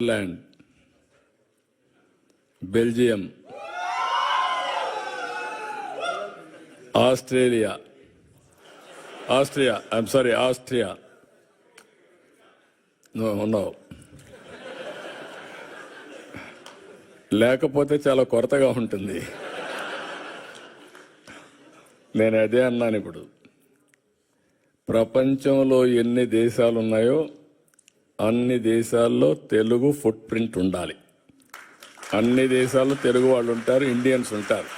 Ireland, Belgium, Austria. No. లేకపోతే చాలా కొరతగా ఉంటుంది. నేను అదే అన్నాను. ఇప్పుడు ప్రపంచంలో ఎన్ని దేశాలు ఉన్నాయో అన్ని దేశాల్లో తెలుగు ఫుట్ ప్రింట్ ఉండాలి. అన్ని దేశాల్లో తెలుగు వాళ్ళు ఉంటారు, ఇండియన్స్ ఉంటారు.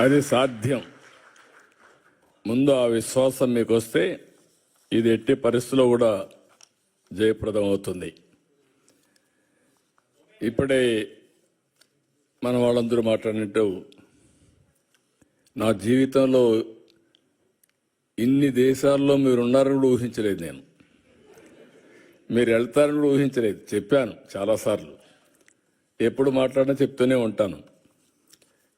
అది సాధ్యం. ముందు ఆ విశ్వాసం మీకు వస్తే ఇది ఎట్టి పరిస్థితుల్లో కూడా జయప్రదం అవుతుంది. ఇప్పుడే మన వాళ్ళందరూ మాట్లాడినట్టు నా జీవితంలో ఇన్ని దేశాల్లో మీరు ఉన్నారని కూడా ఊహించలేదు. నేను మీరు వెళ్తారని కూడా ఊహించలేదు. చెప్పాను చాలాసార్లు, ఎప్పుడు మాట్లాడినా చెప్తూనే ఉంటాను.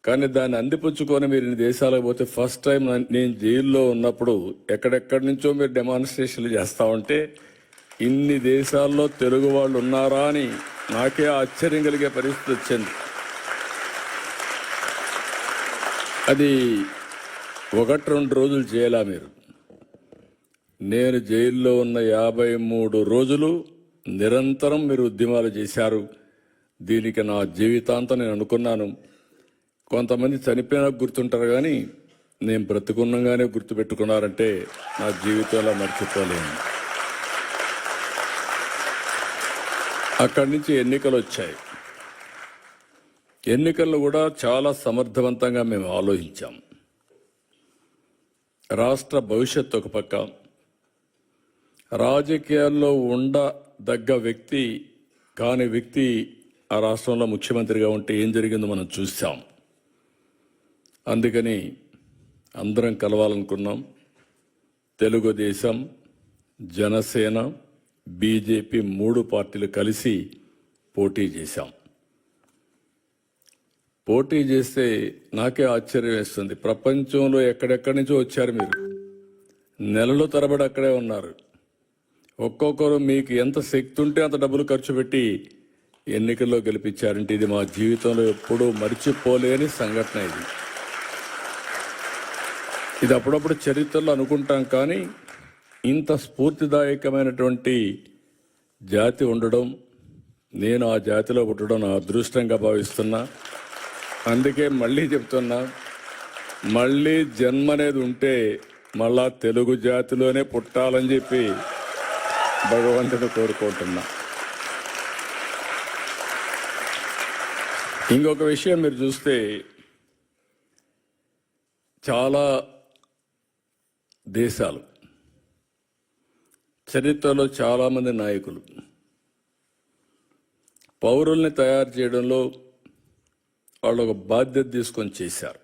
కానీ దాన్ని అందిపుచ్చుకొని మీరు ఇన్ని దేశాలకు పోతే ఫస్ట్ టైం నేను జైల్లో ఉన్నప్పుడు ఎక్కడెక్కడి నుంచో మీరు డెమాన్స్ట్రేషన్లు చేస్తూ ఉంటే ఇన్ని దేశాల్లో తెలుగు వాళ్ళు ఉన్నారా అని నాకే ఆశ్చర్యం కలిగే పరిస్థితి వచ్చింది. అది 1-2 రోజులు చేయాలా మీరు? నేను జైల్లో ఉన్న 53 రోజులు నిరంతరం మీరు ఉద్యమాలు చేశారు. దీనికి నా జీవితాంతం నేను అనుకున్నాను. కొంతమంది చనిపోయినా గుర్తుంటారు, కానీ నేను బ్రతుకున్నగానే గుర్తుపెట్టుకున్నారంటే నా జీవితంలో మర్చిపోలేను. అక్కడి నుంచి ఎన్నికలు వచ్చాయి. ఎన్నికల్లో కూడా చాలా సమర్థవంతంగా మేము ఆలోచించాం. రాష్ట్ర భవిష్యత్తు ఒక పక్క, రాజకీయాల్లో ఉండదగ్గ వ్యక్తి కాని వ్యక్తి ఆ రాష్ట్రంలో ముఖ్యమంత్రిగా ఉంటే ఏం జరిగిందో మనం చూసాం. అందుకని అందరం కలవాలనుకున్నాం. తెలుగుదేశం, జనసేన, బీజేపీ 3 పార్టీలు కలిసి పోటీ చేశాం. పోటీ చేస్తే నాకే ఆశ్చర్యం వేస్తుంది. ప్రపంచంలో ఎక్కడెక్కడి నుంచో వచ్చారు మీరు, నెలల తరబడి అక్కడే ఉన్నారు. ఒక్కొక్కరు మీకు ఎంత శక్తి ఉంటే అంత డబ్బులు ఖర్చు పెట్టి ఎన్నికల్లో గెలిపించారంటే ఇది మా జీవితంలో ఎప్పుడూ మర్చిపోలేని సంఘటన. ఇది అప్పుడప్పుడు చరిత్రలో అనుకుంటాం, కానీ ఇంత స్ఫూర్తిదాయకమైనటువంటి జాతి ఉండడం, నేను ఆ జాతిలో పుట్టడం నా అదృష్టంగా భావిస్తున్నా. అందుకే మళ్ళీ చెప్తున్నా, మళ్ళీ జన్మ అనేది ఉంటే మళ్ళా తెలుగు జాతిలోనే పుట్టాలని చెప్పి భగవంతుని కోరుకుంటున్నా. ఇంకొక విషయం మీరు చూస్తే, చాలా దేశాలు చరిత్రలో చాలామంది నాయకులు పౌరుల్ని తయారు చేయడంలో వాళ్ళు ఒక బాధ్యత తీసుకొని చేశారు.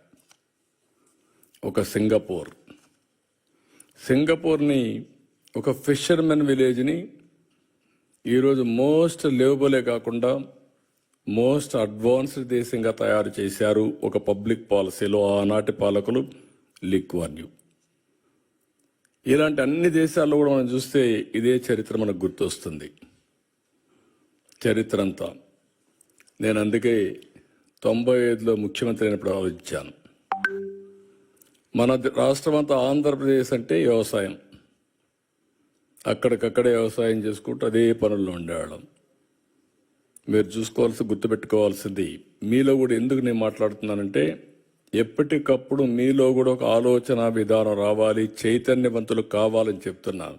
ఒక సింగపూర్ని ఒక ఫిషర్మెన్ విలేజ్ని ఈరోజు మోస్ట్ లివబులే కాకుండా మోస్ట్ అడ్వాన్స్డ్ దేశంగా తయారు చేశారు. ఒక పబ్లిక్ పాలసీలో ఆనాటి పాలకులు లీ కువాన్ యూ. ఇలాంటి అన్ని దేశాల్లో కూడా మనం చూస్తే ఇదే చరిత్ర మనకు గుర్తొస్తుంది. చరిత్ర అంతా నేను అందుకే 95లో ముఖ్యమంత్రి అయినప్పుడు ఆలోచించాను. మన రాష్ట్రం అంతా ఆంధ్రప్రదేశ్ అంటే వ్యవసాయం, అక్కడికక్కడే వ్యవసాయం చేసుకుంటూ అదే పనుల్లో ఉండేవాళ్ళం. మీరు గుర్తుపెట్టుకోవాల్సింది, మీలో కూడా ఎందుకు నేను మాట్లాడుతున్నానంటే ఎప్పటికప్పుడు మీలో కూడా ఒక ఆలోచన విధానం రావాలి, చైతన్యవంతులు కావాలని చెప్తున్నాను.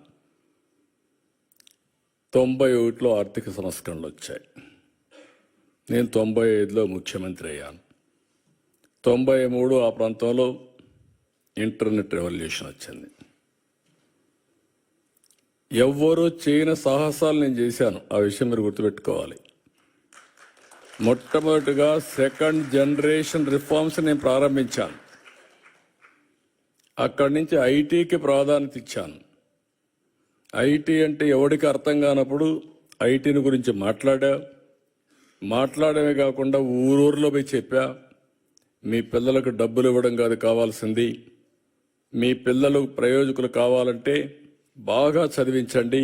91లో ఆర్థిక సంస్కరణలు వచ్చాయి. నేను 95లో ముఖ్యమంత్రి అయ్యాను. 93 ఆ ప్రాంతంలో ఇంటర్నెట్ రెవల్యూషన్ వచ్చింది. ఎవ్వరూ చేయని సాహసాలు నేను చేశాను. ఆ విషయం మీరు గుర్తుపెట్టుకోవాలి. మొట్టమొదటిగా 2nd జనరేషన్ రిఫార్మ్స్ నేను ప్రారంభించాను. అక్కడి నుంచి ఐటీకి ప్రాధాన్యత ఇచ్చాను. ఐటీ అంటే ఎవరికి అర్థం కానప్పుడు ఐటీని గురించి మాట్లాడమే కాకుండా ఊరూరులో పోయి చెప్పా, మీ పిల్లలకు డబ్బులు ఇవ్వడం కాదు కావాల్సింది, మీ పిల్లలు ప్రయోజకులు కావాలంటే బాగా చదివించండి,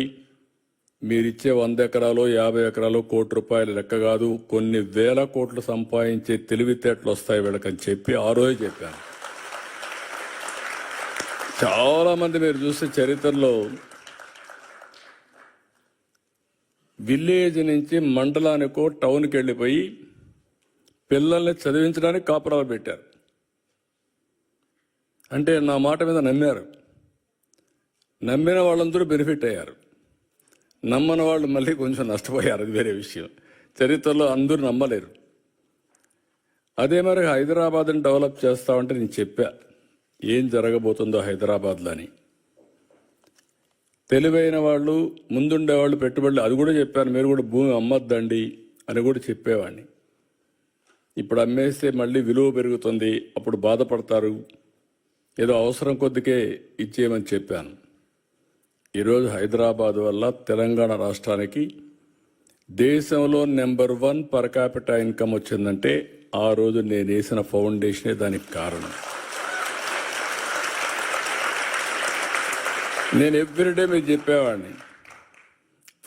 మీరిచ్చే 100 ఎకరాలు 50 ఎకరాలు కోటి రూపాయలు లెక్క కాదు, కొన్ని వేల కోట్లు సంపాదించే తెలివితేటలు వస్తాయి వీళ్ళకని చెప్పి ఆ రోజు చెప్పాను. చాలా మంది మీరు చూస్తే చరిత్రలో విలేజ్ నుంచి మండలానికో టౌన్కి వెళ్ళిపోయి పిల్లల్ని చదివించడానికి కాపురాలు పెట్టారు. అంటే నా మాట మీద నమ్మారు. నమ్మిన వాళ్ళందరూ బెనిఫిట్ అయ్యారు, నమ్మని వాళ్ళు మళ్ళీ కొంచెం నష్టపోయారు. అది వేరే విషయం. చరిత్రలో అందరూ నమ్మలేరు. అదే మరి హైదరాబాద్ని డెవలప్ చేస్తామంటే నేను చెప్పా ఏం జరగబోతుందో హైదరాబాద్లో అని. తెలివైన వాళ్ళు, ముందుండేవాళ్ళు పెట్టుబడులు, అది కూడా చెప్పాను. మీరు కూడా భూమి అమ్మద్దండి అని కూడా చెప్పేవాడిని. ఇప్పుడు అమ్మేస్తే మళ్ళీ విలువ పెరుగుతుంది, అప్పుడు బాధపడతారు, ఏదో అవసరం కొద్దికే ఇచ్చేయమని చెప్పాను. ఈరోజు హైదరాబాద్ వల్ల తెలంగాణ రాష్ట్రానికి దేశంలో నెంబర్ 1 పర్ క్యాపిటల్ ఇన్కమ్ వచ్చిందంటే ఆ రోజు నేను వేసిన ఫౌండేషనే దానికి కారణం. నేను ఎవ్రీడే మీకు చెప్పేవాడిని.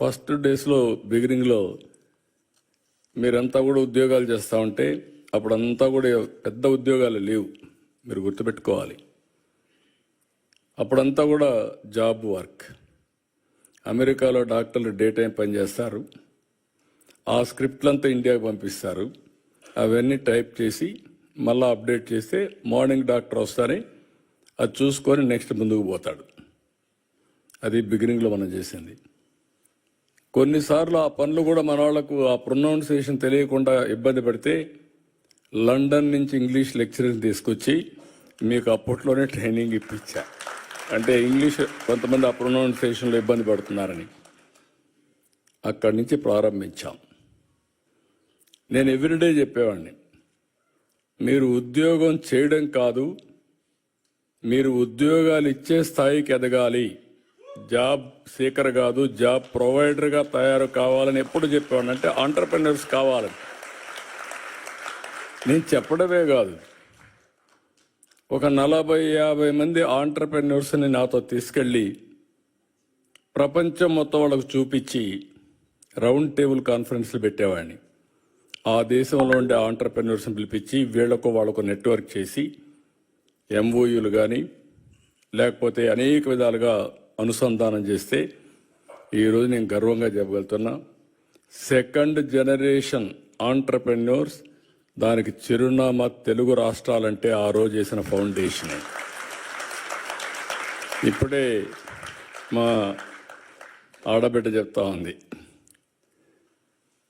ఫస్ట్ డేస్లో బిగినింగ్లో మీరంతా కూడా ఉద్యోగాలు చేస్తూ ఉంటే అప్పుడంతా కూడా పెద్ద ఉద్యోగాలు లేవు, మీరు గుర్తుపెట్టుకోవాలి. అప్పుడంతా కూడా జాబ్ వర్క్. అమెరికాలో డాక్టర్లు డే టైం పనిచేస్తారు, ఆ స్క్రిప్ట్లంతా ఇండియాకి పంపిస్తారు, అవన్నీ టైప్ చేసి మళ్ళీ అప్డేట్ చేస్తే మార్నింగ్ డాక్టర్ వస్తారని అది చూసుకొని నెక్స్ట్ ముందుకు పోతాడు. అది బిగినింగ్లో మనం చేసింది. కొన్నిసార్లు ఆ పనులు కూడా మన వాళ్లకు ఆ ప్రొనౌన్సియేషన్ తెలియకుండా ఇబ్బంది పడితే లండన్ నుంచి ఇంగ్లీష్ లెక్చరర్ని తీసుకొచ్చి మీకు అప్పట్లోనే ట్రైనింగ్ ఇప్పించా. అంటే ఇంగ్లీష్ కొంతమంది ఆ ప్రొనౌన్సియేషన్లో ఇబ్బంది పడుతున్నారని అక్కడి నుంచి ప్రారంభించాం. నేను ఎవ్రీడే చెప్పేవాడిని, మీరు ఉద్యోగం చేయడం కాదు, మీరు ఉద్యోగాలు ఇచ్చే స్థాయికి ఎదగాలి, జాబ్ సీకర్ కాదు జాబ్ ప్రొవైడర్గా తయారు కావాలని ఎప్పుడు చెప్పేవాడిని. అంటే ఆంటర్ప్రెన్యూర్స్ కావాలని నేను చెప్పడమే కాదు, ఒక 40-50 మంది ఆంటర్ప్రెన్యూర్స్ని నాతో తీసుకెళ్ళి ప్రపంచం మొత్తం వాళ్ళకు చూపించి రౌండ్ టేబుల్ కాన్ఫరెన్స్లు పెట్టేవాడిని. ఆ దేశంలో ఉండే ఆంటర్ప్రెన్యూర్స్ని పిలిపించి వాళ్ళకు నెట్వర్క్ చేసి ఎంఓయూలు కానీ లేకపోతే అనేక విధాలుగా అనుసంధానం చేస్తే ఈరోజు నేను గర్వంగా చెప్పగలుగుతున్నా, 2nd జనరేషన్ ఆంటర్ప్రెన్యూర్స్, దానికి చిరునామా తెలుగు రాష్ట్రాలంటే ఆ రోజు చేసిన ఫౌండేషనే. ఇప్పుడే మా ఆడబిడ్డ చెప్తా ఉంది,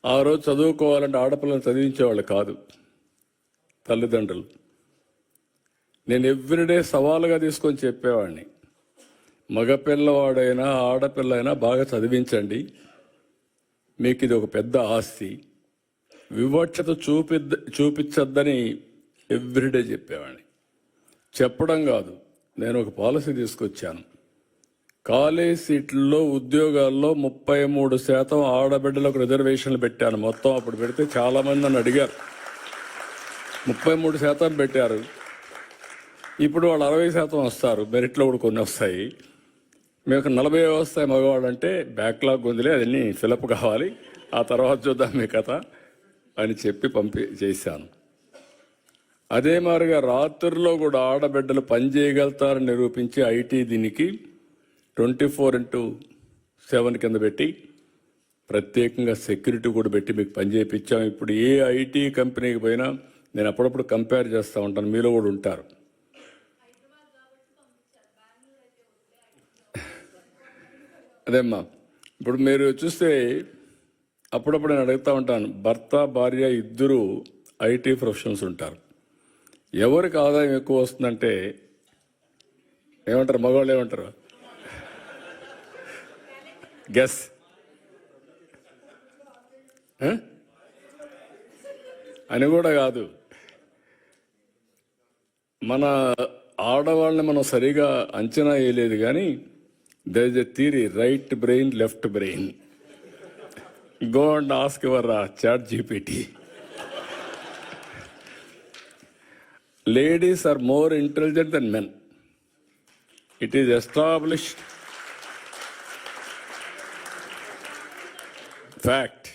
ఆ రోజు చదువుకోవాలంటే ఆడపిల్లలు చదివించేవాళ్ళు కాదు తల్లిదండ్రులు. నేను ఎవ్రీడే సవాలుగా తీసుకొని చెప్పేవాడిని, మగపిల్లవాడైనా ఆడపిల్ల అయినా బాగా చదివించండి, మీకు ఇది ఒక పెద్ద ఆస్తి, వివక్షత చూపించద్దని ఎవ్రీడే చెప్పేవాడిని. చెప్పడం కాదు, నేను ఒక పాలసీ తీసుకొచ్చాను. కాలేజ్ సీట్లలో ఉద్యోగాల్లో 33% ఆడబిడ్డలకు రిజర్వేషన్లు పెట్టాను. మొత్తం అప్పుడు పెడితే చాలామంది నన్ను అడిగారు, 33% పెట్టారు. ఇప్పుడు వాళ్ళు 60% వస్తారు, మెరిట్లో కూడా కొన్ని వస్తాయి. మీకు 40 వస్తాయి మగవాళ్ళు అంటే బ్యాక్లాగ్ ఉందిలే, అదన్నీ ఫిలప్ కావాలి, ఆ తర్వాత చూద్దాం మీ కథ అని చెప్పి చేశాను. అదే మాదిరిగా రాత్రుల్లో కూడా ఆడబిడ్డలు పనిచేయగలుగుతారని నిరూపించి ఐటీ దీనికి 24/7 కింద పెట్టి ప్రత్యేకంగా సెక్యూరిటీ కూడా పెట్టి మీకు పని చేయించాం. ఇప్పుడు ఏ ఐటీ కంపెనీకి పోయినా నేను అప్పుడప్పుడు కంపేర్ చేస్తూ ఉంటాను, మీలో కూడా ఉంటారు. అదేమ్మా, ఇప్పుడు మీరు చూస్తే అప్పుడప్పుడు నేను అడుగుతూ ఉంటాను, భర్త భార్య ఇద్దరు ఐటీ ప్రొఫెషనల్స్ ఉంటారు, ఎవరికి ఆదాయం ఎక్కువ వస్తుందంటే ఏమంటారు, మగవాళ్ళు ఏమంటారు? గెస్. అని కూడా కాదు, మన ఆడవాళ్ళని మనం సరిగా అంచనా వేయలేదు. కానీ there is a theory, right brain, left brain. Go and ask your ChatGPT. Ladies are more intelligent than men. It is established. Fact.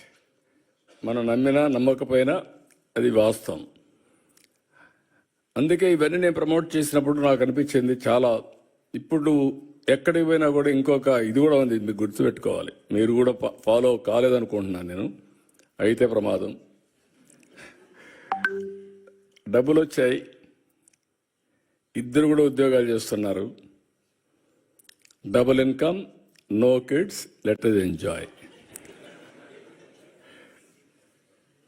మనం నమ్మినా నమ్మకపోయినా అది వాస్తవం. అందుకే ఇవన్నీ నేను ప్రమోట్ చేసినప్పుడు నాకు అనిపించింది చాలా. ఇప్పుడు ఎక్కడికి పోయినా కూడా ఇంకొక ఇది కూడా ఉంది, మీకు గుర్తుపెట్టుకోవాలి. మీరు కూడా ఫాలో కాలేదనుకుంటున్నాను నేను, అయితే ప్రమాదం. డబ్బులు వచ్చాయి, ఇద్దరు కూడా ఉద్యోగాలు చేస్తున్నారు, double income, no kids, let us enjoy.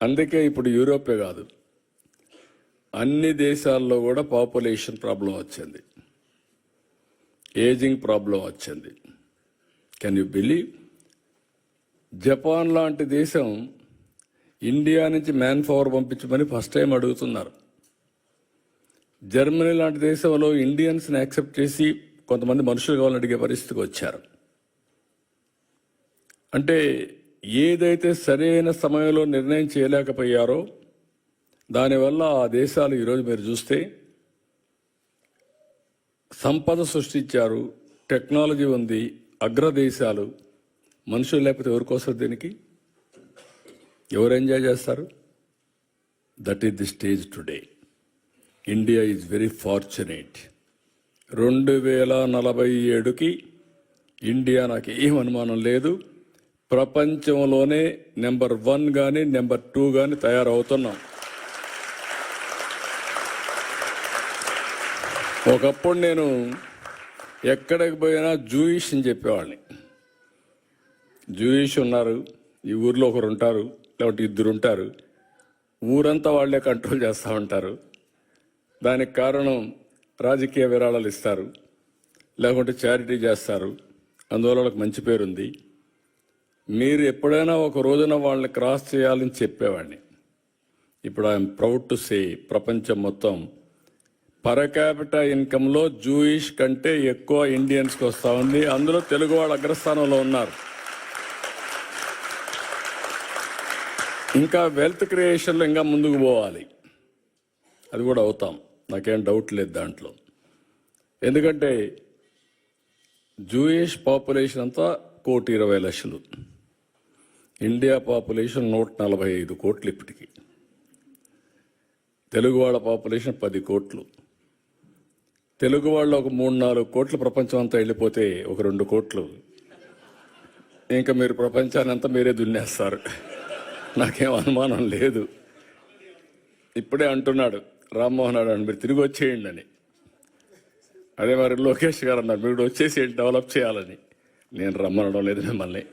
అందుకే ఇప్పుడు యూరోపే కాదు, అన్ని దేశాల్లో కూడా పాపులేషన్ ప్రాబ్లం వచ్చింది, ఏజింగ్ ప్రాబ్లం వచ్చింది. Can you believe? జపాన్ లాంటి దేశం ఇండియా నుంచి మ్యాన్ పవర్ పంపించమని ఫస్ట్ టైం అడుగుతున్నారు. జర్మనీ లాంటి దేశంలో ఇండియన్స్ని యాక్సెప్ట్ చేసి కొంతమంది మనుషులు కావాలని అడిగే పరిస్థితికి వచ్చారు. అంటే ఏదైతే సరైన సమయంలో నిర్ణయం చేయలేకపోయారో దానివల్ల ఆ దేశాలు ఈరోజు మీరు చూస్తే సంపద సృష్టించారు, టెక్నాలజీ ఉంది, అగ్రదేశాలు. మనుషులు లేకపోతే ఎవరికోసం, దీనికి ఎవరు ఎంజాయ్ చేస్తారు? That is the stage today. India is very fortunate. 2047కి ఇండియా, నాకు ఏం అనుమానం లేదు, ప్రపంచంలోనే నెంబర్ 1 కానీ నెంబర్ 2 కానీ తయారవుతున్నాం. ఒకప్పుడు నేను ఎక్కడికి పోయినా జూయిష్ అని చెప్పేవాడిని. జూయిష్ ఉన్నారు, ఈ ఊర్లో ఒకరు ఉంటారు, లేకపోతే ఇద్దరు ఉంటారు, ఊరంతా వాళ్లే కంట్రోల్ చేస్తూ ఉంటారు. దానికి కారణం రాజకీయ విరాళాలు ఇస్తారు, లేకుంటే చారిటీ చేస్తారు, అందువల్ల వాళ్ళకి మంచి పేరుంది. మీరు ఎప్పుడైనా ఒక రోజున వాళ్ళని క్రాస్ చేయాలని చెప్పేవాడిని. ఇప్పుడు ఐఎమ్ ప్రౌడ్ టు సే, ప్రపంచం మొత్తం పర్ క్యాపిటా ఇన్కంలో జూయిష్ కంటే ఎక్కువ ఇండియన్స్కి వస్తూ ఉంది. అందులో తెలుగు వాళ్ళు అగ్రస్థానంలో ఉన్నారు. ఇంకా వెల్త్ క్రియేషన్లో ఇంకా ముందుకు పోవాలి, అది కూడా అవుతాం, నాకేం డౌట్ లేదు దాంట్లో. ఎందుకంటే జూయిష్ పాపులేషన్ అంతా 1,20,00,000, ఇండియా పాపులేషన్ 145 కోట్లు ఇప్పటికి, తెలుగు వాళ్ళ పాపులేషన్ 10 కోట్లు. తెలుగు వాళ్ళు ఒక 3-4 కోట్లు ప్రపంచం అంతా వెళ్ళిపోతే ఒక 2 కోట్లు, ఇంకా మీరు ప్రపంచాన్ని అంతా మీరే దున్నేస్తారు, నాకేం అనుమానం లేదు. ఇప్పుడే అంటున్నాడు రామ్మోహన్ నాయుడు, మీరు తిరిగి వచ్చేయండి అని. అదే మరి లోకేష్ గారు అన్నారు, మీరు వచ్చేసి డెవలప్ చేయాలని. నేను రమ్మనడం లేదు మిమ్మల్ని,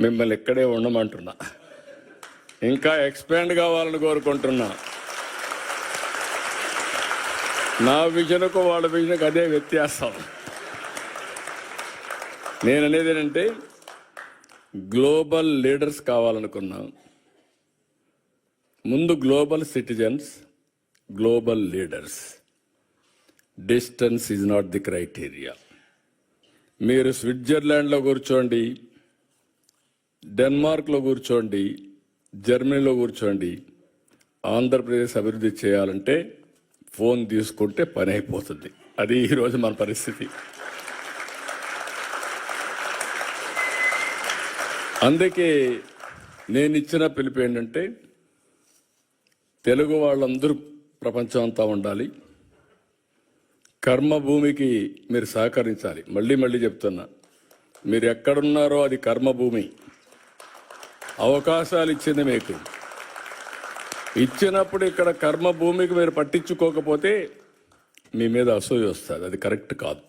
మిమ్మల్ని ఇక్కడే ఉండమంటున్నా, ఇంకా ఎక్స్పాండ్ కావాలని కోరుకుంటున్నా. నా విజన్కు వాళ్ళ విజన్కు అదే వ్యత్యాసం. నేను అనేది ఏంటంటే గ్లోబల్ లీడర్స్ కావాలనుకున్నా. ముందు global citizens, global leaders. Distance is not the criteria. మీరు స్విట్జర్లాండ్లో కూర్చోండి, డెన్మార్క్లో కూర్చోండి, జర్మనీలో కూర్చోండి, ఆంధ్రప్రదేశ్ అభివృద్ధి చేయాలంటే ఫోన్ తీసుకుంటే పని అయిపోతుంది. అది ఈరోజు మన పరిస్థితి. అందుకే నేను ఇచ్చిన పిలుపు ఏంటంటే తెలుగు వాళ్ళందరూ ప్రపంచం అంతా ఉండాలి. కర్మభూమికి మీరు సహకరించాలి. మళ్ళీ మళ్ళీ చెప్తున్నా, మీరు ఎక్కడున్నారో అది కర్మభూమి. అవకాశాలు ఇచ్చింది మీకు. ఇచ్చినప్పుడు ఇక్కడ కర్మభూమికి మీరు పట్టించుకోకపోతే మీ మీద అసూయ వస్తుంది, అది కరెక్ట్ కాదు.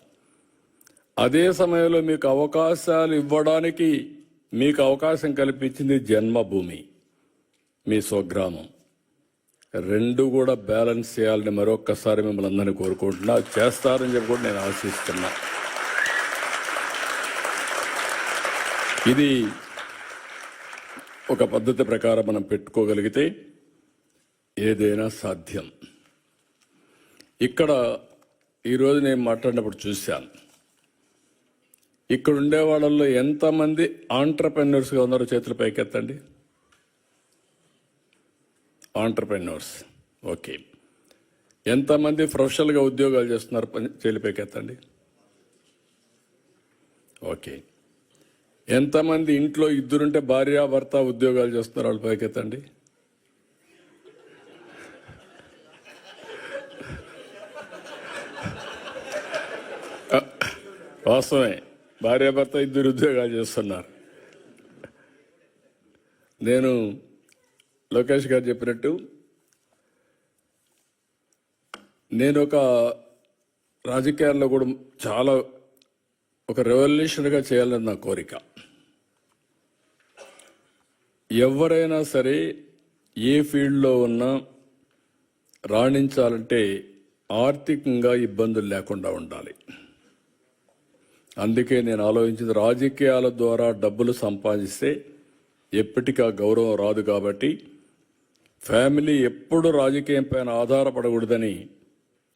అదే సమయంలో మీకు అవకాశాలు ఇవ్వడానికి మీకు అవకాశం కల్పించింది జన్మభూమి, మీ స్వగ్రామం. రెండు కూడా బ్యాలెన్స్ చేయాలని మరొక్కసారి మిమ్మల్ని అందరినీ కోరుకుంటున్నా. చేస్తారని చెప్పి కూడా నేను ఆశిస్తున్నా. ఇది ఒక పద్ధతి ప్రకారం మనం పెట్టుకోగలిగితే ఏదైనా సాధ్యం. ఇక్కడ ఈరోజు నేను మాట్లాడినప్పుడు చూశాను, ఇక్కడ ఉండే వాళ్ళల్లో ఎంతమంది ఆంటర్ప్రెన్యూర్స్గా ఉన్నారో చేతులు పైకెత్తండి. Entrepreneurs, okay. ఎంతమంది ప్రొఫెషనల్గా ఉద్యోగాలు చేస్తున్నారు చేతులు పైకెత్తండి. ఓకే. ఎంతమంది ఇంట్లో ఇద్దరుంటే భార్యాభర్త ఉద్యోగాలు చేస్తున్నారు? వాళ్ళు పైకెత్తండి. వాస్తవమే, భార్యాభర్త ఇద్దరు ఉద్యోగాలు చేస్తున్నారు. నేను లోకేష్ గారు చెప్పినట్టు నేను ఒక రాజకీయాల్లో కూడా చాలా ఒక రెవల్యూషన్గా చేయాలని నా కోరిక. ఎవరైనా సరే ఏ ఫీల్డ్లో ఉన్నా రాణించాలంటే ఆర్థికంగా ఇబ్బందులు లేకుండా ఉండాలి. అందుకే నేను ఆలోచించింది, రాజకీయాల ద్వారా డబ్బులు సంపాదిస్తే ఎప్పటికీ ఆ గౌరవం రాదు. కాబట్టి ఫ్యామిలీ ఎప్పుడు రాజకీయం పైన ఆధారపడకూడదని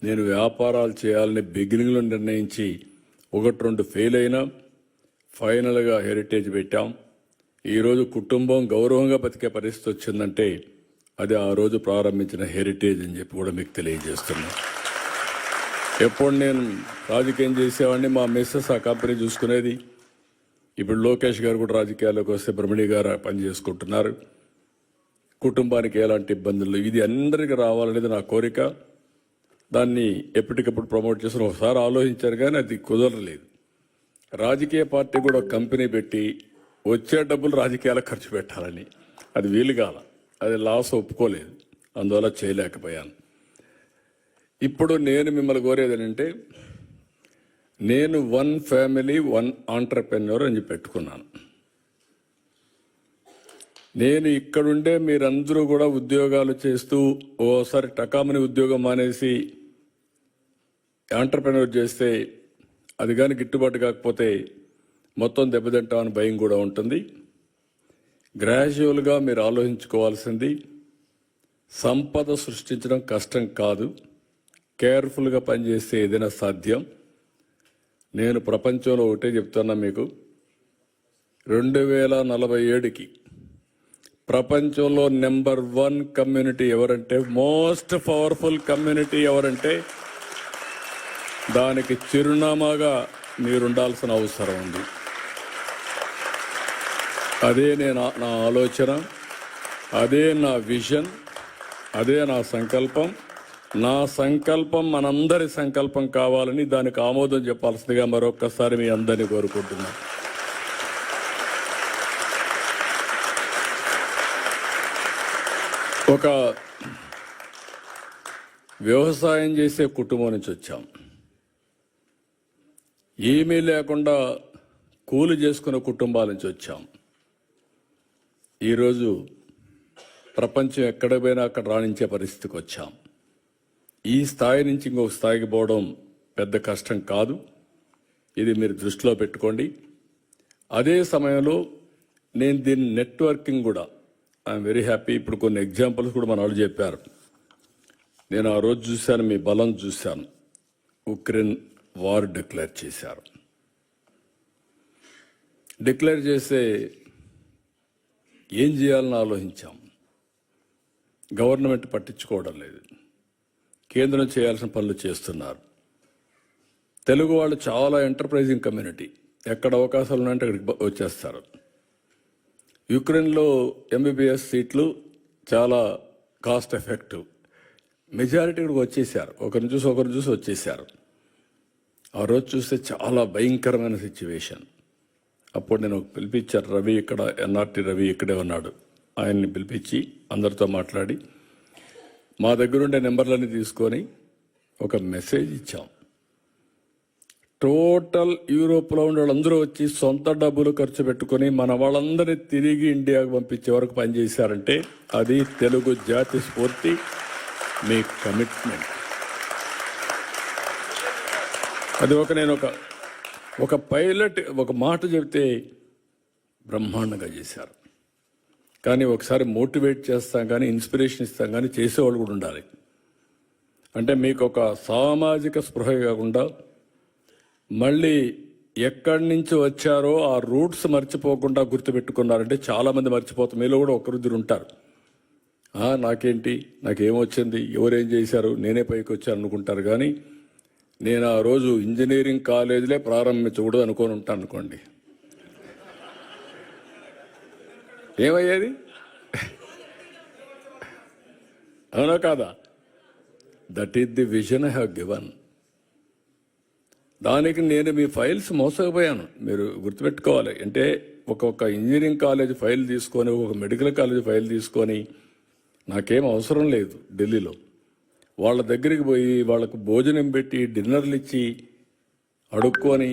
నేను వ్యాపారాలు చేయాలని బిగినింగ్లో నిర్ణయించి 1-2 ఫెయిల్ అయినా ఫైనల్గా హెరిటేజ్ పెట్టాం. ఈరోజు కుటుంబం గౌరవంగా బతికే పరిస్థితి వచ్చిందంటే అది ఆ రోజు ప్రారంభించిన హెరిటేజ్ అని చెప్పి కూడా మీకు తెలియజేస్తున్నా. ఎప్పుడు నేను రాజకీయం చేసేవాడిని, మా మిస్సెస్ ఆ కంపెనీ చూసుకునేది. ఇప్పుడు లోకేష్ గారు కూడా రాజకీయాల్లోకి వస్తే బ్రహ్మణి గారు పని చేసుకుంటున్నారు. కుటుంబానికి ఎలాంటి ఇబ్బందులు, ఇది అందరికీ రావాలనేది నా కోరిక. దాన్ని ఎప్పటికప్పుడు ప్రమోట్ చేసిన ఒకసారి ఆలోచించారు, కానీ అది కుదరలేదు. రాజకీయ పార్టీ కూడా ఒక కంపెనీ పెట్టి వచ్చే డబ్బులు రాజకీయాలకు ఖర్చు పెట్టాలని, అది వీలు కాల, అది లాస్ ఒప్పుకోలేదు, అందువల్ల చేయలేకపోయాను. ఇప్పుడు నేను మిమ్మల్ని కోరేది ఏంటంటే, నేను 1 ఫ్యామిలీ 1 ఆంటర్ప్రెన్యూర్ అని పెట్టుకున్నాను. నేను ఇక్కడుండే మీరందరూ కూడా ఉద్యోగాలు చేస్తూ ఓసారి టకామని ఉద్యోగం మానేసి ఆంటర్ప్రెన్యూర్ చేస్తే అది కానీ గిట్టుబాటు కాకపోతే మొత్తం దెబ్బతింటామని భయం కూడా ఉంటుంది. గ్రాడ్యువల్గా మీరు ఆలోచించుకోవాల్సింది, సంపద సృష్టించడం కష్టం కాదు, కేర్ఫుల్గా పనిచేస్తే ఏదైనా సాధ్యం. నేను ప్రపంచంలో ఒకటే చెప్తున్నా మీకు, 2047కి ప్రపంచంలో నెంబర్ 1 కమ్యూనిటీ ఎవరంటే, మోస్ట్ పవర్ఫుల్ కమ్యూనిటీ ఎవరంటే, దానికి చిరునామాగా మీరుండాల్సిన అవసరం ఉంది. అదే నా ఆలోచన, అదే నా విజన్, అదే నా సంకల్పం. నా సంకల్పం మనందరి సంకల్పం కావాలని, దానికి ఆమోదం చెప్పాల్సిందిగా మరొక్కసారి మీ అందరినీ కోరుకుంటున్నాను. ఒక వ్యవసాయం చేసే కుటుంబం నుంచి వచ్చాం. ఏమీ లేకుండా కూలి చేసుకునే కుటుంబాల నుంచి వచ్చాం. ఈరోజు ప్రపంచం ఎక్కడ పోయినా అక్కడ రాణించే పరిస్థితికి వచ్చాం. ఈ స్థాయి నుంచి ఇంకొక స్థాయికి పోవడం పెద్ద కష్టం కాదు, ఇది మీరు దృష్టిలో పెట్టుకోండి. అదే సమయంలో నేను దీని నెట్వర్కింగ్ కూడా ఐఎమ్ వెరీ హ్యాపీ. ఇప్పుడు కొన్ని ఎగ్జాంపుల్స్ కూడా మన వాళ్ళు చెప్పారు. నేను ఆ రోజు చూశాను, మీ బలం చూశాను. ఉక్రెయిన్ వార్ డిక్లేర్ చేశారు. డిక్లేర్ చేస్తే ఏం చేయాలని ఆలోచించాం. గవర్నమెంట్ పట్టించుకోవడం లేదు, కేంద్రం చేయాల్సిన పనులు చేస్తున్నారు. తెలుగు వాళ్ళు చాలా ఎంటర్ప్రైజింగ్ కమ్యూనిటీ, ఎక్కడ అవకాశాలు ఉన్నాయంటే అక్కడికి వచ్చేస్తారు. యుక్రెయిన్లో MBBS సీట్లు చాలా కాస్ట్ ఎఫెక్టివ్, మెజారిటీ ఇక్కడికి వచ్చేసారు. ఒకరిని చూసి వచ్చేసారు. ఆ రోజు చూస్తే చాలా భయంకరమైన సిచ్యువేషన్. అప్పుడు నేను పిలిపించాను, రవి ఇక్కడ, NRT రవి ఇక్కడే ఉన్నాడు, ఆయన్ని పిలిపించి అందరితో మాట్లాడి మా దగ్గరుండే నెంబర్లన్నీ తీసుకొని ఒక మెసేజ్ ఇచ్చాం. టోటల్ యూరోప్లో ఉండే వాళ్ళందరూ వచ్చి సొంత డబ్బులు ఖర్చు పెట్టుకొని మన వాళ్ళందరినీ తిరిగి ఇండియాకు పంపించే వరకు పనిచేశారంటే అది తెలుగు జాతి స్ఫూర్తి, మీ కమిట్మెంట్. అది నేను ఒక పైలట్ ఒక మాట చెబితే బ్రహ్మాండంగా చేశారు. కానీ ఒకసారి మోటివేట్ చేస్తాం కానీ, ఇన్స్పిరేషన్ ఇస్తాం కానీ, చేసేవాళ్ళు కూడా ఉండాలి. అంటే మీకు ఒక సామాజిక స్పృహ కాకుండా మళ్ళీ ఎక్కడి నుంచి వచ్చారో ఆ రూట్స్ మర్చిపోకుండా గుర్తుపెట్టుకున్నారంటే చాలామంది మర్చిపోతాం. మీలో కూడా ఒకరిద్దరు ఉంటారు, నాకేంటి, నాకేమొచ్చింది, ఎవరేం చేశారు, నేనే పైకి వచ్చాను అనుకుంటారు. కానీ నేను ఆ రోజు ఇంజనీరింగ్ కాలేజీలే ప్రారంభించకూడదు అనుకొని ఉంటాను అనుకోండి. ఏమయ్యేది? అవునా కాదా? That is the vision I have given. దానికి నేను మీ ఫైల్స్ మోసకపోయాను. మీరు గుర్తుపెట్టుకోవాలి. అంటే ఒక్కొక్క ఇంజనీరింగ్ కాలేజ్ ఫైల్ తీసుకొని, ఒక మెడికల్ కాలేజ్ ఫైల్ తీసుకొని, నాకేం అవసరం లేదు ఢిల్లీలో. వాళ్ళ దగ్గరికి పోయి వాళ్ళకు భోజనం పెట్టి డిన్నర్లు ఇచ్చి అడుక్కొని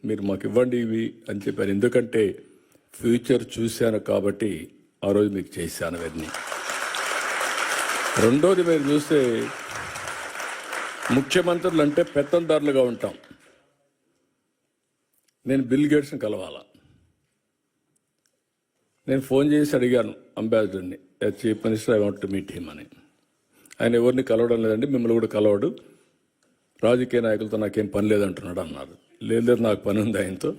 మీరు మాకు ఇవ్వండి ఇవి అని చెప్పాను. ఎందుకంటే ఫ్యూచర్ చూశాను కాబట్టి ఆ రోజు మీకు చేశాను అవన్నీ. రెండోది, మీరు చూస్తే ముఖ్యమంత్రులు అంటే పెత్తందారులుగా ఉంటాం. నేను బిల్ గేట్స్ని కలవాలా. నేను ఫోన్ చేసి అడిగాను అంబాసిడర్ని, chief minister, I want to meet him అని. ఆయన ఎవరిని కలవడం లేదండి, మిమ్మల్ని కూడా కలవడు, రాజకీయ నాయకులతో నాకేం పని లేదంటున్నాడు అన్నారు. లేదు, నాకు పని ఉంది ఆయనతో,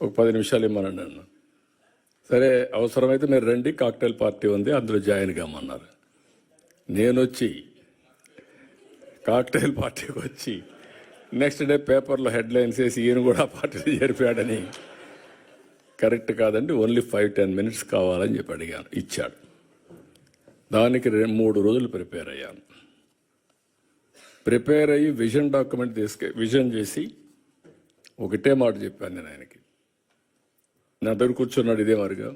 ఒక 10 నిమిషాలు ఇమ్మనండి అన్న. సరే, అవసరమైతే మీరు రండి, కాక్టైల్ పార్టీ ఉంది, అందులో జాయిన్ కామన్నారు. నేను వచ్చి కాక్టైల్ పార్టీకి వచ్చి నెక్స్ట్ డే పేపర్లో హెడ్లైన్స్ వేసి ఈయన కూడా పార్టీలో చేరిపోయాడని. కరెక్ట్ కాదండి, ఓన్లీ 5-10 మినిట్స్ కావాలని చెప్పి అడిగాను, ఇచ్చాడు. దానికి 3 రోజులు ప్రిపేర్ అయ్యాను. ప్రిపేర్ అయ్యి విజన్ డాక్యుమెంట్ విజన్ చేసి ఒకటే మాట చెప్పాను నేను ఆయనకి. నా దగ్గర కూర్చున్నాడు ఇదే మరిగా.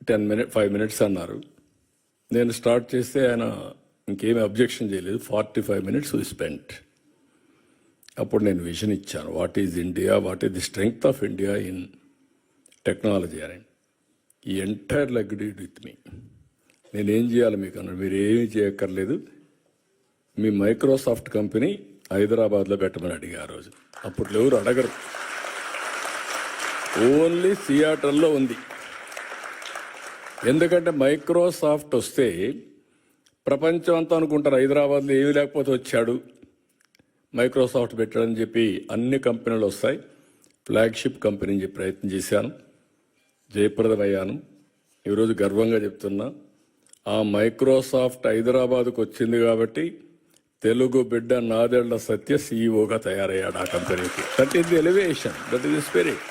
5 మినిట్స్ అన్నారు. నేను స్టార్ట్ చేస్తే ఆయన ఇంకేమీ అబ్జెక్షన్ చేయలేదు. 45 మినిట్స్ వి స్పెంట్. అప్పుడు నేను విజన్ ఇచ్చాను, what is India, what is the strength of India in technology అని. ఈ ఎంటైర్ అగ్రీడ్ విత్ మీ. నేనేం చేయాలి మీకు అన్నాడు. మీరు ఏమీ చేయక్కర్లేదు, మీ మైక్రోసాఫ్ట్ కంపెనీ హైదరాబాద్లో పెట్టమని అడిగా ఆ రోజు. అప్పట్లో ఎవరు అడగరు, ఓన్లీ సియాటల్లో ఉంది. ఎందుకంటే మైక్రోసాఫ్ట్ వస్తే ప్రపంచం అంతా అనుకుంటారు హైదరాబాద్లో ఏమీ లేకపోతే వచ్చాడు, మైక్రోసాఫ్ట్ పెట్టాడని చెప్పి అన్ని కంపెనీలు వస్తాయి. ఫ్లాగ్షిప్ కంపెనీ అని చెప్పి ప్రయత్నం చేశాను, జయప్రదమయ్యాను. ఈరోజు గర్వంగా చెప్తున్నా, ఆ మైక్రోసాఫ్ట్ హైదరాబాద్కు వచ్చింది కాబట్టి తెలుగు బిడ్డ నాదెళ్ల సత్య సీఈఓగా తయారయ్యాడు ఆ కంపెనీకి. That is the elevation, that is the spirit.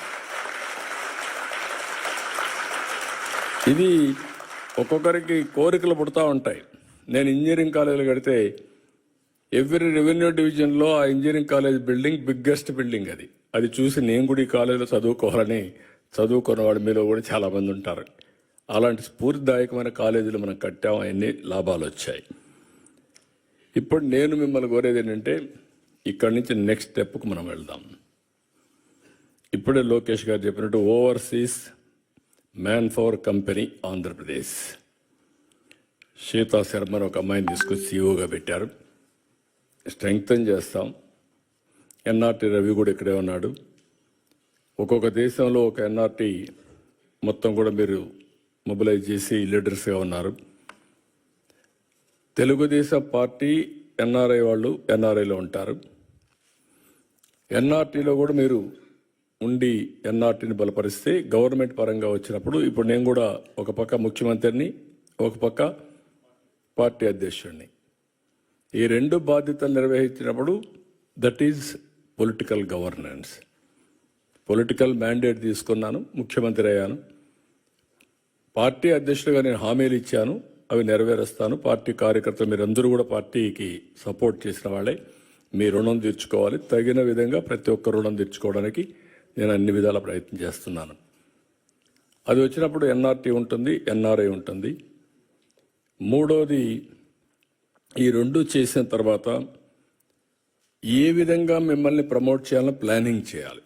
ఇది ఒక్కొక్కరికి కోరికలు పుడతా ఉంటాయి. నేను ఇంజనీరింగ్ కాలేజీలు కడితే ఎవ్రీ రెవెన్యూ డివిజన్లో ఆ engineering college building biggest building. అది చూసి నేను కూడా ఈ కాలేజీలో చదువుకోవాలని చదువుకున్న వాడి మీలో కూడా చాలామంది ఉంటారు. అలాంటి స్ఫూర్తిదాయకమైన కాలేజీలు మనం కట్టాము, అన్ని లాభాలు వచ్చాయి. ఇప్పుడు నేను మిమ్మల్ని కోరేది ఏంటంటే, ఇక్కడి నుంచి నెక్స్ట్ స్టెప్కు మనం వెళ్దాం. ఇప్పుడే లోకేష్ గారు చెప్పినట్టు overseas man power company Andhra Pradesh, Sita శర్మని ఒక అమ్మాయిని తీసుకొచ్చి సీఈఓగా పెట్టారు. స్ట్రెంగ్తన్ చేస్తాం. ఎన్ఆర్టీ రవి కూడా ఇక్కడే ఉన్నాడు. ఒక్కొక్క దేశంలో ఒక ఎన్ఆర్టీ మొత్తం కూడా మీరు మొబిలైజ్ చేసి లీడర్స్గా ఉన్నారు. తెలుగుదేశం పార్టీ ఎన్ఆర్ఐ వాళ్ళు ఎన్ఆర్ఐలో ఉంటారు. ఎన్ఆర్టీలో కూడా మీరు ఉండి ఎన్ఆర్టీని బలపరిస్తే గవర్నమెంట్ పరంగా వచ్చినప్పుడు, ఇప్పుడు నేను కూడా ఒక పక్క ముఖ్యమంత్రిని, ఒక పక్క పార్టీ అధ్యక్షుడిని, ఈ 2 బాధ్యతలు నిర్వహించినప్పుడు that is political governance. Political mandate తీసుకున్నాను, ముఖ్యమంత్రి అయ్యాను. పార్టీ అధ్యక్షుడిగా నేను హామీలు ఇచ్చాను, అవి నెరవేరుస్తాను. పార్టీ కార్యకర్తలు మీరందరూ కూడా పార్టీకి సపోర్ట్ చేసిన వాళ్ళే. మీ రుణం తీర్చుకోవాలి. తగిన విధంగా ప్రతి ఒక్క రుణం తీర్చుకోవడానికి నేను అన్ని విధాల ప్రయత్నం చేస్తున్నాను. అది వచ్చినప్పుడు ఎన్ఆర్టీ ఉంటుంది, ఎన్ఆర్ఐ ఉంటుంది. మూడోది, ఈ 2 చేసిన తర్వాత ఏ విధంగా మిమ్మల్ని ప్రమోట్ చేయాలని ప్లానింగ్ చేయాలి,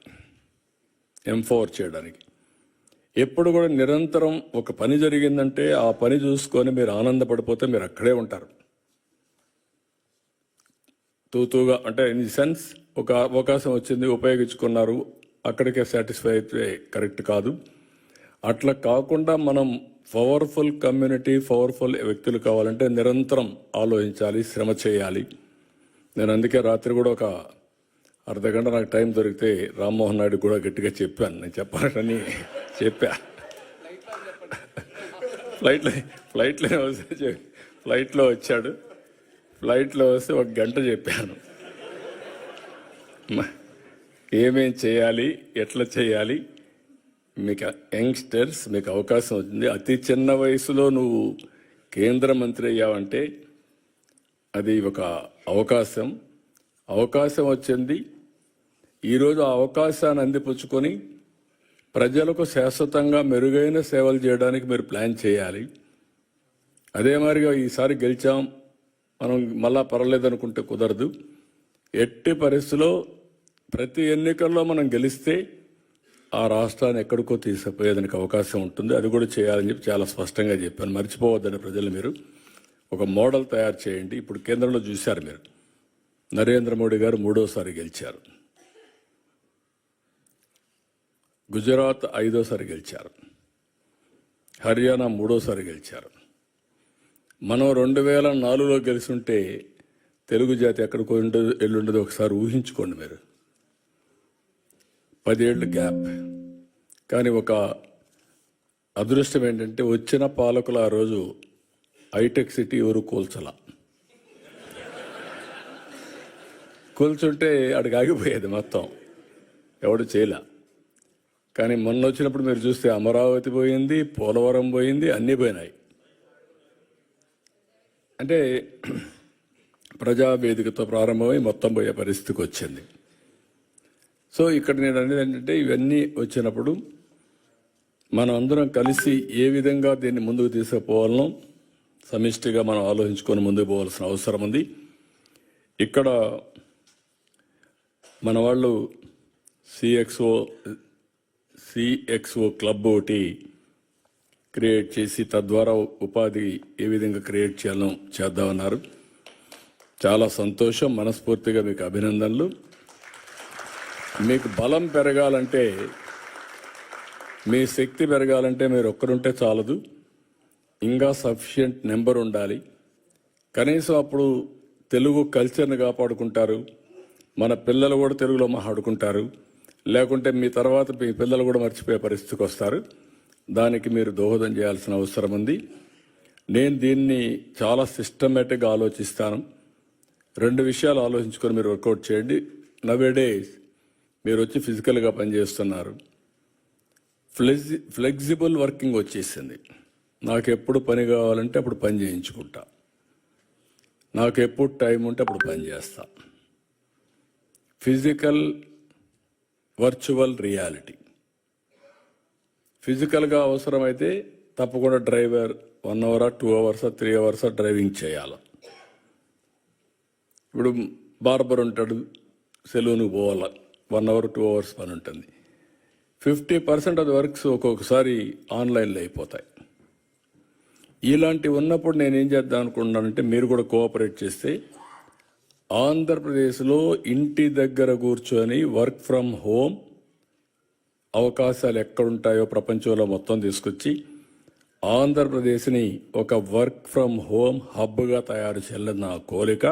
ఎంపవర్ చేయడానికి. ఎప్పుడు కూడా నిరంతరం ఒక పని జరిగిందంటే ఆ పని చూసుకొని మీరు ఆనందపడిపోతే మీరు అక్కడే ఉంటారు. తూతూగా అంటే ఇన్ ది సెన్స్, ఒక అవకాశం వచ్చింది, ఉపయోగించుకున్నారు, అక్కడికే సాటిస్ఫై అయితే కరెక్ట్ కాదు. అట్లా కాకుండా మనం పవర్ఫుల్ కమ్యూనిటీ, పవర్ఫుల్ వ్యక్తులు కావాలంటే నిరంతరం ఆలోచించాలి, శ్రమ చేయాలి. నేను అందుకే రాత్రి కూడా ఒక అర్ధగంట నాకు టైం దొరికితే రామ్మోహన్ నాయుడు కూడా గట్టిగా చెప్పాను. నేను చెప్పాలని చెప్పా. ఫ్లైట్లో వచ్చాడు. ఫ్లైట్లో వస్తే 1 గంట చెప్పాను, ఏమేం చేయాలి, ఎట్లా చేయాలి, మీకు యంగ్స్టర్స్ మీకు అవకాశం వచ్చింది. అతి చిన్న వయసులో నువ్వు కేంద్ర మంత్రి అయ్యావంటే అది ఒక అవకాశం వచ్చింది. ఈరోజు ఆ అవకాశాన్ని అందిపుచ్చుకొని ప్రజలకు శాశ్వతంగా మెరుగైన సేవలు చేయడానికి మీరు ప్లాన్ చేయాలి. అదే మాదిరిగా ఈసారి గెలిచాం మనం మళ్ళా పర్వాలేదనుకుంటే కుదరదు. ఎట్టి పరిస్థితిలో ప్రతి ఎన్నికల్లో మనం గెలిస్తే ఆ రాష్ట్రాన్ని ఎక్కడికో తీసుకుపోయేదానికి అవకాశం ఉంటుంది. అది కూడా చేయాలని చెప్పి చాలా స్పష్టంగా చెప్పాను. మర్చిపోవద్దని ప్రజలు మీరు ఒక మోడల్ తయారు చేయండి. ఇప్పుడు కేంద్రంలో చూశారు మీరు, నరేంద్ర మోడీ గారు 3వ సారి గెలిచారు, గుజరాత్ 5వ సారి గెలిచారు, హర్యానా 3వ సారి గెలిచారు. మనం 2004లో గెలుచుంటే తెలుగు జాతి ఎక్కడికో ఎల్లుండదు ఒకసారి ఊహించుకోండి మీరు. 10 ఏళ్ళు గ్యాప్. కానీ ఒక అదృష్టం ఏంటంటే వచ్చిన పాలకులు ఆ రోజు హైటెక్ సిటీ ఎవరు కూల్చుంటే అడిగి ఆగిపోయేది మొత్తం, ఎవడు చేయలే. కానీ మొన్న వచ్చినప్పుడు మీరు చూస్తే అమరావతి పోయింది, పోలవరం పోయింది, అన్నీ పోయినాయి. అంటే ప్రజావేదికతో ప్రారంభమై మొత్తం పోయే పరిస్థితికి వచ్చింది. సో ఇక్కడ నేను అనేది ఏంటంటే ఇవన్నీ వచ్చినప్పుడు మనం అందరం కలిసి ఏ విధంగా దీన్ని ముందుకు తీసుకుపోవాలనో సమిష్టిగా మనం ఆలోచించుకొని ముందుకు పోవాల్సిన అవసరం ఉంది. ఇక్కడ మన వాళ్ళు సిఎక్స్ఓ క్లబ్ ఒకటి క్రియేట్ చేసి తద్వారా ఉపాధి ఏ విధంగా క్రియేట్ చేయాలో చేద్దామన్నారు. చాలా సంతోషం, మనస్ఫూర్తిగా మీకు అభినందనలు. మీకు బలం పెరగాలంటే, మీ శక్తి పెరగాలంటే మీరు ఒక్కరుంటే చాలదు, ఇంకా సఫిషియెంట్ నెంబర్ ఉండాలి. కనీసం అప్పుడు తెలుగు కల్చర్ని కాపాడుకుంటారు, మన పిల్లలు కూడా తెలుగులో మాట్లాడుకుంటారు. లేకుంటే మీ తర్వాత మీ పిల్లలు కూడా మర్చిపోయే పరిస్థితికి వస్తారు. దానికి మీరు దోహదం చేయాల్సిన అవసరం ఉంది. నేను దీన్ని చాలా సిస్టమేటిక్గా ఆలోచిస్తాను. 2 విషయాలు ఆలోచించుకొని మీరు వర్కౌట్ చేయండి. నవేడేస్ మీరు వచ్చి ఫిజికల్గా పనిచేస్తున్నారు, ఫ్లెక్సిబుల్ వర్కింగ్ వచ్చేసింది. నాకు ఎప్పుడు పని కావాలంటే అప్పుడు పని చేయించుకుంటా, నాకు ఎప్పుడు టైం ఉంటే అప్పుడు పని చేస్తా. Physical virtual reality. ఫిజికల్గా అవసరమైతే తప్పకుండా driver 1 hour 2 hours 3 hours driving చేయాలి. ఇప్పుడు బార్బర్ ఉంటాడు, సెలూన్కి పోవాలి, 1 అవర్ 2 అవర్స్ పని ఉంటుంది. 50% ఆఫ్ ది వర్క్స్ ఒక్కొక్కసారి ఆన్లైన్లో అయిపోతాయి. ఇలాంటివి ఉన్నప్పుడు నేను ఏం చేద్దాం అనుకుంటున్నానంటే మీరు కూడా కోఆపరేట్ చేస్తే ఆంధ్రప్రదేశ్లో ఇంటి దగ్గర కూర్చొని వర్క్ ఫ్రమ్ హోమ్ అవకాశాలు ఎక్కడుంటాయో ప్రపంచంలో మొత్తం తీసుకొచ్చి ఆంధ్రప్రదేశ్ని ఒక వర్క్ ఫ్రమ్ హోమ్ హబ్గా తయారు చేయాలని నా కోరిక.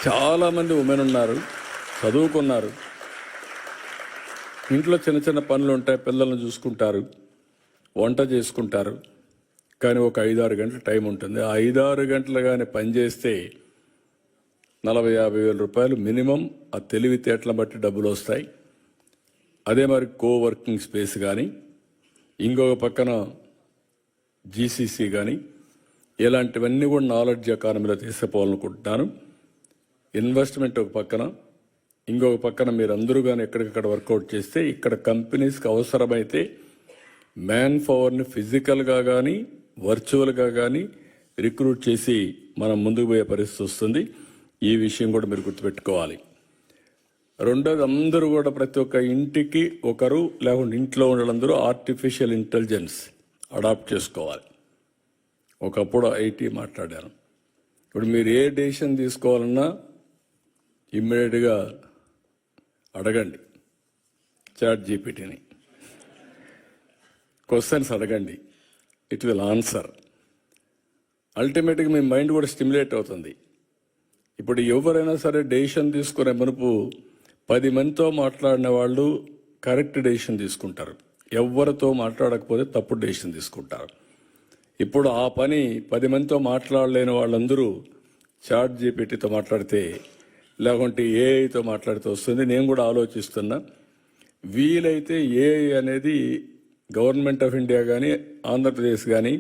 చాలామంది ఉమెన్ ఉన్నారు, చదువుకున్నారు, ఇంట్లో చిన్న చిన్న పనులు ఉంటాయి, పిల్లల్ని చూసుకుంటారు, వంట చేసుకుంటారు. కానీ ఒక 5-6 గంటల టైం ఉంటుంది. ఆ 5-6 గంటలు కానీ పనిచేస్తే 40,000-50,000 రూపాయలు మినిమం ఆ తెలివితేటలను బట్టి డబ్బులు వస్తాయి. అదే మరి కోవర్కింగ్ స్పేస్ కానీ, ఇంకొక పక్కన జీసీసీ కానీ, ఇలాంటివన్నీ కూడా నాలెడ్జ్ ఎకానమీలో తీసుకుపోవాలనుకుంటున్నాను. ఇన్వెస్ట్మెంట్ ఒక పక్కన, ఇంకొక పక్కన మీరు అందరూ కానీ ఎక్కడికక్కడ వర్కౌట్ చేస్తే ఇక్కడ కంపెనీస్కి అవసరమైతే మ్యాన్ పవర్ని ఫిజికల్గా కానీ వర్చువల్గా కానీ రిక్రూట్ చేసి మనం ముందుకు పోయే పరిస్థితి వస్తుంది. ఈ విషయం కూడా మీరు గుర్తుపెట్టుకోవాలి. రెండోది, అందరూ కూడా ప్రతి ఒక్క ఇంటికి ఒకరు లేకుంటే ఇంట్లో ఉండాలందరూ ఆర్టిఫిషియల్ ఇంటెలిజెన్స్ అడాప్ట్ చేసుకోవాలి. ఒకప్పుడు ఐటీ మాట్లాడాను, ఇప్పుడు మీరు ఏ డెసిషన్ తీసుకోవాలన్నా ఇమ్మీడియట్గా అడగండి చాట్ జీపీటీని, క్వశ్చన్స్ అడగండి, ఇట్ విల్ ఆన్సర్. అల్టిమేట్గా మీ మైండ్ కూడా స్టిమ్యులేట్ అవుతుంది. ఇప్పుడు ఎవరైనా సరే డెసిషన్ తీసుకునే మునుపు 10 మందితో మాట్లాడిన వాళ్ళు కరెక్ట్ డెసిషన్ తీసుకుంటారు, ఎవరితో మాట్లాడకపోతే తప్పుడు డెసిషన్ తీసుకుంటారు. ఇప్పుడు ఆ పని 10 మందితో మాట్లాడలేని వాళ్ళందరూ చాట్ జీపీటీతో మాట్లాడితే లేకుంటే ఏఐతో మాట్లాడితే వస్తుంది. నేను కూడా ఆలోచిస్తున్నా, వీలైతే ఏఐ అనేది గవర్నమెంట్ ఆఫ్ ఇండియా కానీ ఆంధ్రప్రదేశ్ కానీ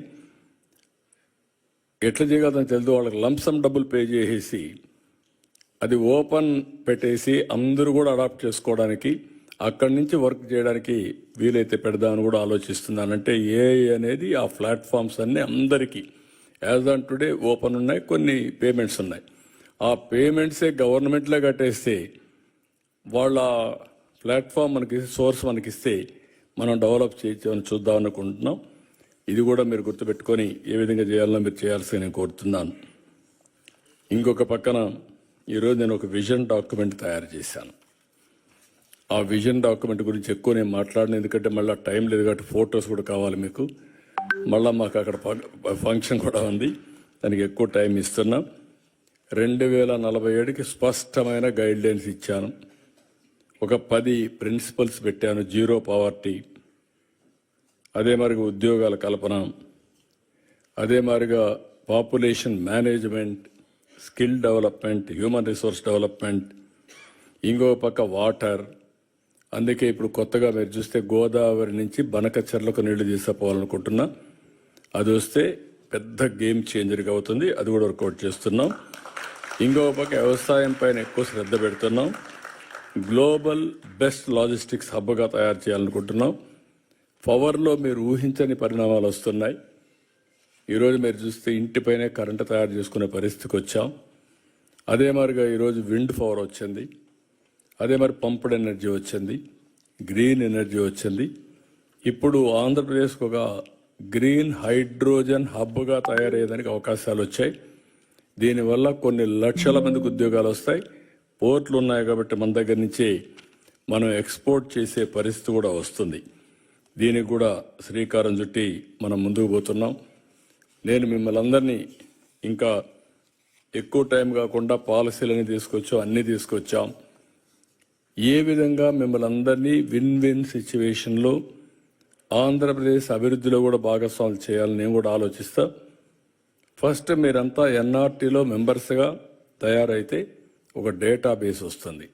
ఎట్లా చేయగలదని తెలుసు. వాళ్ళకి లంసమ్ డబ్బులు పే చేసేసి అది ఓపెన్ పెట్టేసి అందరూ కూడా అడాప్ట్ చేసుకోవడానికి అక్కడి నుంచి వర్క్ చేయడానికి వీలైతే పెడదామని కూడా ఆలోచిస్తున్నానంటే ఏఐ అనేది ఆ ప్లాట్ఫామ్స్ అన్నీ అందరికీ యాజ్ ఆన్ టుడే ఓపెన్ ఉన్నాయి, కొన్ని పేమెంట్స్ ఉన్నాయి. ఆ పేమెంట్సే గవర్నమెంట్లో కట్టేస్తే వాళ్ళ ప్లాట్ఫామ్ మనకి సోర్స్ మనకిస్తే మనం డెవలప్ చేయొచ్చని చూద్దాం అనుకుంటున్నాం. ఇది కూడా మీరు గుర్తుపెట్టుకొని ఏ విధంగా చేయాలో మీరు చేయాల్సి నేను కోరుతున్నాను. ఇంకొక పక్కన ఈరోజు నేను ఒక విజన్ డాక్యుమెంట్ తయారు చేశాను. ఆ విజన్ డాక్యుమెంట్ గురించి ఎక్కువ నేను మాట్లాడిన, ఎందుకంటే మళ్ళీ టైం లేదు కాబట్టి ఫొటోస్ కూడా కావాలి మీకు. మళ్ళీ మాకు అక్కడ ఫంక్షన్ కూడా ఉంది, దానికి ఎక్కువ టైం ఇస్తున్నాం. 2047కి స్పష్టమైన గైడ్ లైన్స్ ఇచ్చాను. ఒక 10 ప్రిన్సిపల్స్ పెట్టాను. జీరో పావర్టీ, అదే మరిగా ఉద్యోగాల కల్పన, అదే మరిగా population management, skill development, human resource development, ఇంకో పక్క వాటర్. అందుకే ఇప్పుడు కొత్తగా మీరు చూస్తే గోదావరి నుంచి బనకచెర్లకు నీళ్లు తీసుకుపోవాలనుకుంటున్నా. అది వస్తే పెద్ద గేమ్ చేంజర్గా అవుతుంది. అది కూడా వర్కౌట్ చేస్తున్నాం. ఇంకో పక్క వ్యవసాయం పైన ఎక్కువ శ్రద్ధ పెడుతున్నాం. గ్లోబల్ బెస్ట్ లాజిస్టిక్స్ హబ్గా తయారు చేయాలనుకుంటున్నాం. పవర్లో మీరు ఊహించని పరిణామాలు వస్తున్నాయి. ఈరోజు మీరు చూస్తే ఇంటిపైనే కరెంటు తయారు చేసుకునే పరిస్థితికి వచ్చాం. అదే మరిగా ఈరోజు విండ్ పవర్ వచ్చింది, అదే మరి పంప్డ్ ఎనర్జీ వచ్చింది, గ్రీన్ ఎనర్జీ వచ్చింది. ఇప్పుడు ఆంధ్రప్రదేశ్కు ఒక గ్రీన్ హైడ్రోజన్ హబ్గా తయారయ్యేదానికి అవకాశాలు వచ్చాయి. దీనివల్ల కొన్ని లక్షల మందికి ఉద్యోగాలు వస్తాయి. పోర్ట్లు ఉన్నాయి కాబట్టి మన దగ్గర నుంచి మనం ఎక్స్పోర్ట్ చేసే పరిస్థితి కూడా వస్తుంది. దీనికి కూడా శ్రీకారం చుట్టి మనం ముందుకు పోతున్నాం. నేను మిమ్మల్ని అందరినీ ఇంకా ఎక్కువ టైం కాకుండా పాలసీలని తీసుకొచ్చాం, అన్నీ తీసుకొచ్చాం. ఏ విధంగా మిమ్మల్ని అందరినీ విన్ విన్ సిచ్యువేషన్లో ఆంధ్రప్రదేశ్ అభివృద్ధిలో కూడా భాగస్వాములు చేయాలని నేను కూడా ఆలోచిస్తా. ఫస్ట్ మీరంతా ఎన్ఆర్టీలో మెంబర్స్గా తయారైతే ఒక డేటాబేస్ వస్తుంది.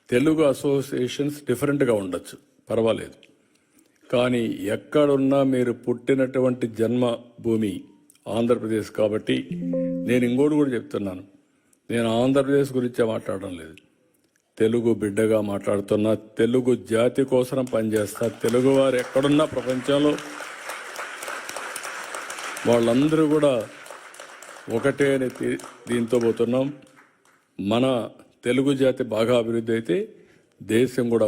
తెలుగు అసోసియేషన్స్ డిఫరెంట్గా ఉండొచ్చు, పర్వాలేదు. కానీ ఎక్కడున్నా మీరు పుట్టినటువంటి జన్మభూమి ఆంధ్రప్రదేశ్ కాబట్టి నేను ఇంకోటి కూడా చెప్తున్నాను. నేను ఆంధ్రప్రదేశ్ గురించే మాట్లాడడం లేదు, తెలుగు బిడ్డగా మాట్లాడుతున్నా. తెలుగు జాతి కోసం పనిచేస్తా. తెలుగు వారు ఎక్కడున్నా ప్రపంచంలో వాళ్ళందరూ కూడా ఒకటే అని దీంతో పోతున్నాం. మన తెలుగు జాతి బాగా అభివృద్ధి అయితే దేశం కూడా